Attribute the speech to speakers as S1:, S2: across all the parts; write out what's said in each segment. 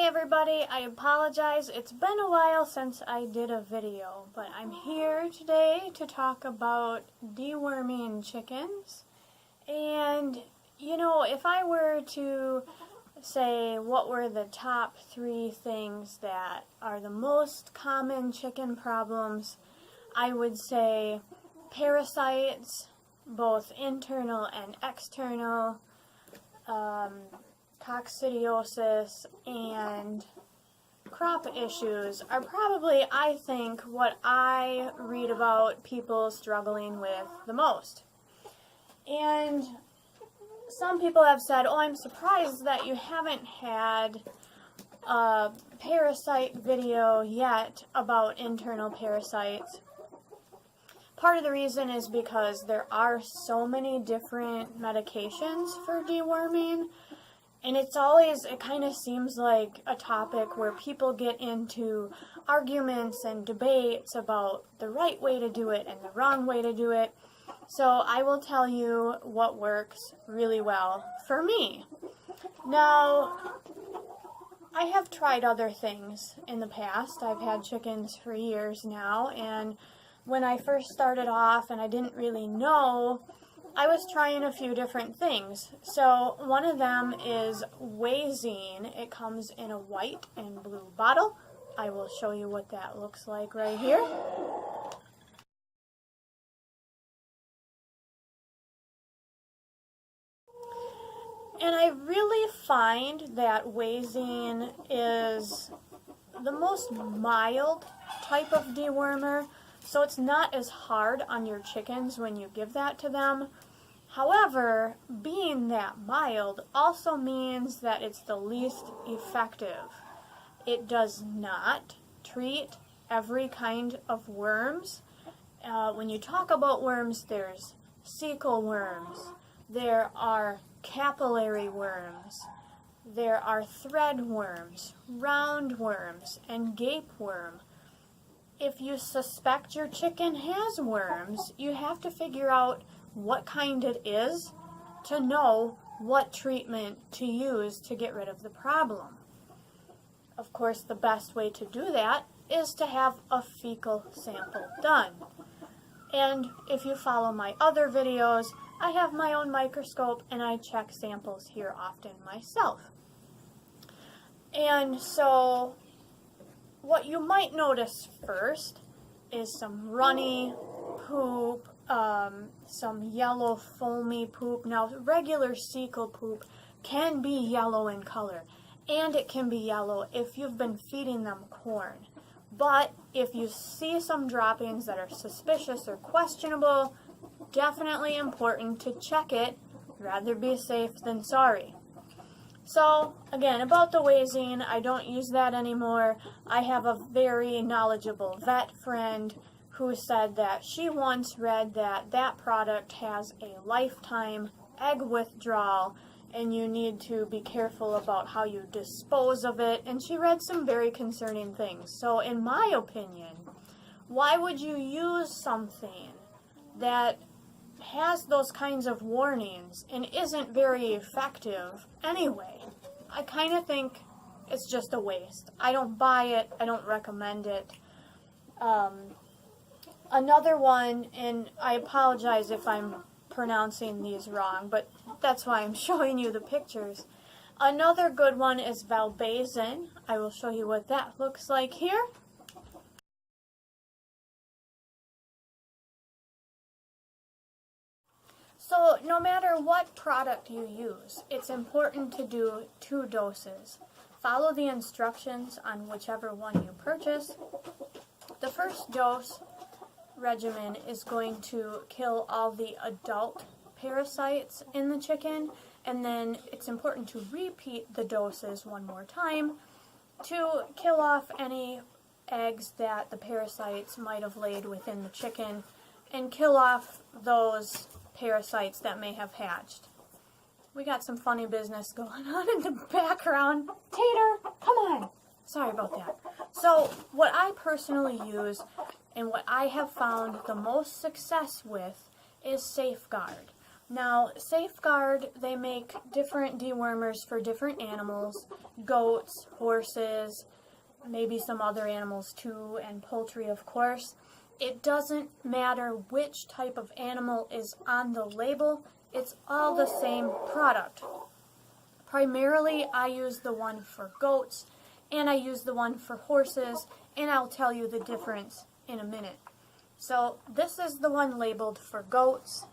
S1: everybody, I apologize. It's been a while since I did a video, but I'm here today to talk about deworming chickens. And, you know, if I were to say what were the top 3 things that are the most common chicken problems, I would say parasites, both internal and external, coccidiosis, and crop issues are probably, I think, what I read about people struggling with the most. And some people have said, oh, I'm surprised that you haven't had a parasite video yet about internal parasites. Part of the reason is because there are so many different medications for deworming. And it kind of seems like a topic where people get into arguments and debates about the right way to do it and the wrong way to do it. So I will tell you what works really well for me. Now, I have tried other things in the past. I've had chickens for years now, and when I first started off and I didn't really know, I was trying a few different things. So one of them is Wazine. It comes in a white and blue bottle. I will show you what that looks like right here. And I really find that Wazine is the most mild type of dewormer, so it's not as hard on your chickens when you give that to them. However, being that mild also means that it's the least effective. It does not treat every kind of worms. When you talk about worms, there's cecal worms, there are capillary worms, there are thread worms, round worms, and gape worm. If you suspect your chicken has worms, you have to figure out what kind it is to know what treatment to use to get rid of the problem. Of course, the best way to do that is to have a fecal sample done. And if you follow my other videos, I have my own microscope and I check samples here often myself. And so what you might notice first is some runny poop, some yellow foamy poop. Now, regular cecal poop can be yellow in color, and it can be yellow if you've been feeding them corn. But if you see some droppings that are suspicious or questionable, definitely important to check it. Rather be safe than sorry. So, again, about the Wazine, I don't use that anymore. I have a very knowledgeable vet friend who said that she once read that that product has a lifetime egg withdrawal and you need to be careful about how you dispose of it, and she read some very concerning things. So in my opinion, why would you use something that has those kinds of warnings and isn't very effective anyway? I kind of think it's just a waste. I don't buy it. I don't recommend it. Another one, and I apologize if I'm pronouncing these wrong, but that's why I'm showing you the pictures. Another good one is Valbazin. I will show you what that looks like here. So no matter what product you use, it's important to do 2 doses. Follow the instructions on whichever one you purchase. The first dose regimen is going to kill all the adult parasites in the chicken, and then it's important to repeat the doses one more time to kill off any eggs that the parasites might have laid within the chicken and kill off those parasites that may have hatched. We got some funny business going on in the background. Tater, come on. Sorry about that. So what I personally use and what I have found the most success with is Safeguard. Now, Safeguard, they make different dewormers for different animals, goats, horses, maybe some other animals too, and poultry, of course. It doesn't matter which type of animal is on the label, it's all the same product. Primarily, I use the one for goats, and I use the one for horses, and I'll tell you the difference in a minute. So, this is the one labeled for goats,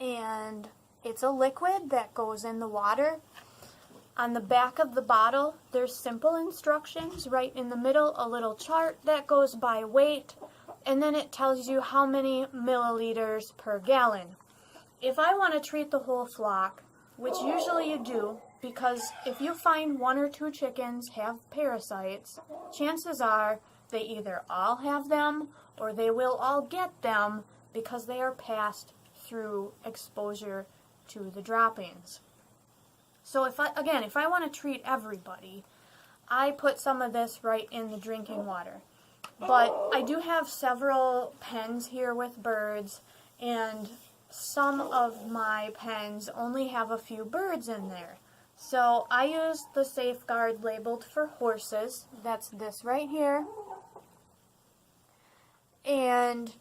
S1: and it's a liquid that goes in the water. On the back of the bottle, there's simple instructions. Right in the middle, a little chart that goes by weight, and then it tells you how many milliliters per gallon. If I want to treat the whole flock, which usually you do, because if you find 1 or 2 chickens have parasites, chances are they either all have them or they will all get them because they are passed through exposure to the droppings. So if I want to treat everybody, I put some of this right in the drinking water. But I do have several pens here with birds, and some of my pens only have a few birds in there. So I use the Safeguard labeled for horses. That's this right here. And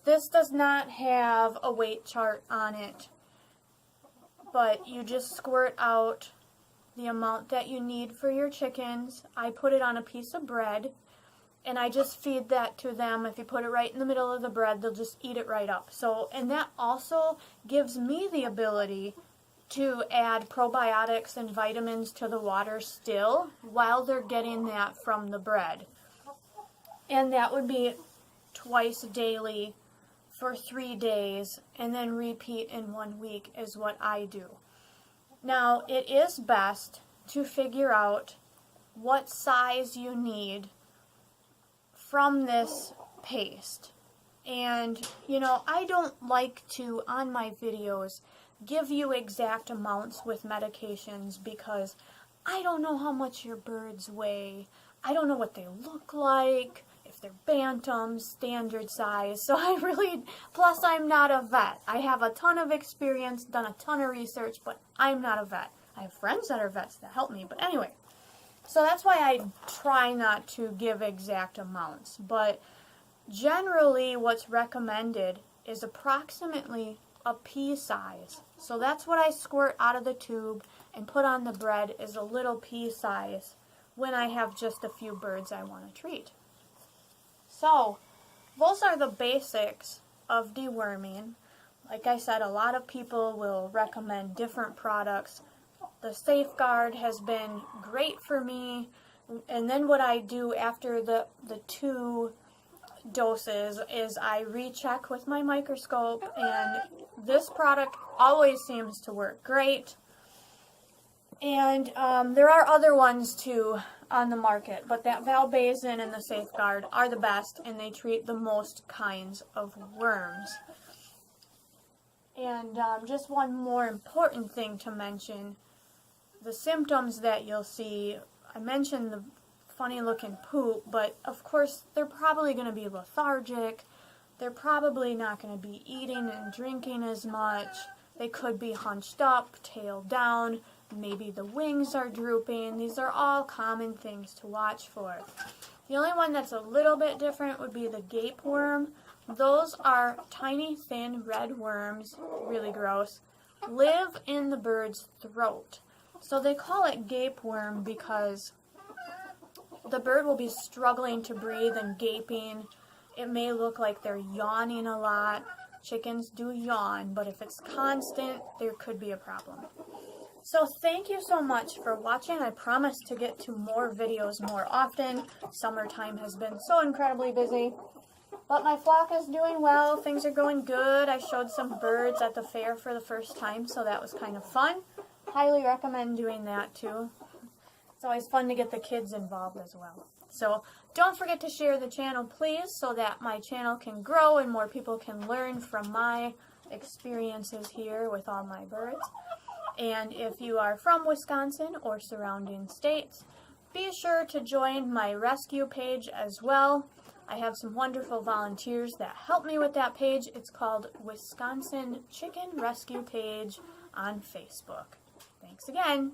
S1: this does not have a weight chart on it, but you just squirt out the amount that you need for your chickens. I put it on a piece of bread, and I just feed that to them. If you put it right in the middle of the bread, they'll just eat it right up. So, and that also gives me the ability to add probiotics and vitamins to the water still while they're getting that from the bread. And that would be twice daily for 3 days, and then repeat in 1 week is what I do. Now, it is best to figure out what size you need from this paste. And, I don't like to, on my videos, give you exact amounts with medications because I don't know how much your birds weigh. I don't know what they look like, if they're bantams, standard size. So plus I'm not a vet. I have a ton of experience, done a ton of research, but I'm not a vet. I have friends that are vets that help me, but anyway. So that's why I try not to give exact amounts. But generally what's recommended is approximately a pea size. So that's what I squirt out of the tube and put on the bread is a little pea size when I have just a few birds I want to treat. So those are the basics of deworming. Like I said, a lot of people will recommend different products. The Safeguard has been great for me. And then what I do after the 2 doses is I recheck with my microscope, and this product always seems to work great. And there are other ones too on the market, but that Valbazin and the Safeguard are the best, and they treat the most kinds of worms. And just one more important thing to mention, the symptoms that you'll see, I mentioned the funny looking poop, but of course they're probably going to be lethargic, they're probably not going to be eating and drinking as much, they could be hunched up, tail down, maybe the wings are drooping. These are all common things to watch for. The only one that's a little bit different would be the gape worm. Those are tiny, thin, red worms, really gross, live in the bird's throat. So they call it gape worm because the bird will be struggling to breathe and gaping. It may look like they're yawning a lot. Chickens do yawn, but if it's constant, there could be a problem. So thank you so much for watching. I promise to get to more videos more often. Summertime has been so incredibly busy. But my flock is doing well. Things are going good. I showed some birds at the fair for the first time, so that was kind of fun. Highly recommend doing that too. It's always fun to get the kids involved as well. So don't forget to share the channel, please, so that my channel can grow and more people can learn from my experiences here with all my birds. And if you are from Wisconsin or surrounding states, be sure to join my rescue page as well. I have some wonderful volunteers that help me with that page. It's called Wisconsin Chicken Rescue Page on Facebook. Thanks again.